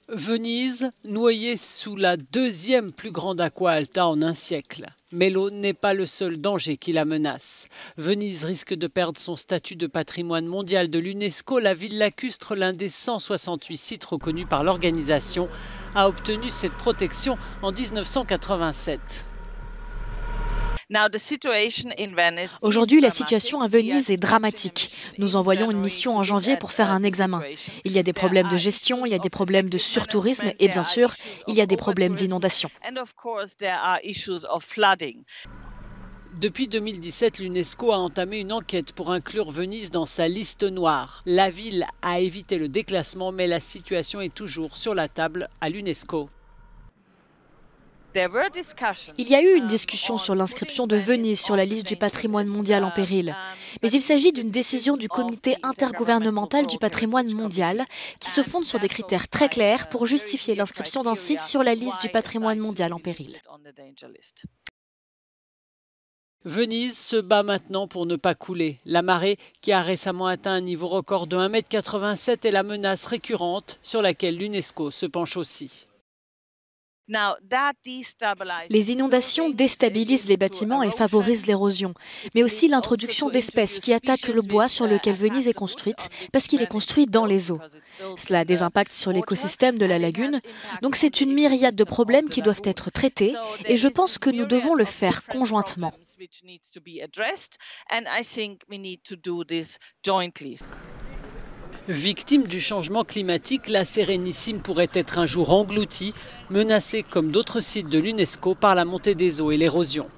Venise, noyée sous la deuxième plus grande aqua alta en un siècle. Mais l'eau n'est pas le seul danger qui la menace. Venise risque de perdre son statut de patrimoine mondial de l'UNESCO. La ville lacustre, l'un des 168 sites reconnus par l'organisation, a obtenu cette protection en 1987. Aujourd'hui, la situation à Venise est dramatique. Nous envoyons une mission en janvier pour faire un examen. Il y a des problèmes de gestion, il y a des problèmes de surtourisme et bien sûr, il y a des problèmes d'inondation. Depuis 2017, l'UNESCO a entamé une enquête pour inclure Venise dans sa liste noire. La ville a évité le déclassement, mais la situation est toujours sur la table à l'UNESCO. Il y a eu une discussion sur l'inscription de Venise sur la liste du patrimoine mondial en péril. Mais il s'agit d'une décision du comité intergouvernemental du patrimoine mondial qui se fonde sur des critères très clairs pour justifier l'inscription d'un site sur la liste du patrimoine mondial en péril. Venise se bat maintenant pour ne pas couler. La marée, qui a récemment atteint un niveau record de 1,87 m, est la menace récurrente sur laquelle l'UNESCO se penche aussi. Les inondations déstabilisent les bâtiments et favorisent l'érosion, mais aussi l'introduction d'espèces qui attaquent le bois sur lequel Venise est construite parce qu'il est construit dans les eaux. Cela a des impacts sur l'écosystème de la lagune, donc c'est une myriade de problèmes qui doivent être traités et je pense que nous devons le faire conjointement. Victime du changement climatique, la Sérénissime pourrait être un jour engloutie, menacée comme d'autres sites de l'UNESCO par la montée des eaux et l'érosion.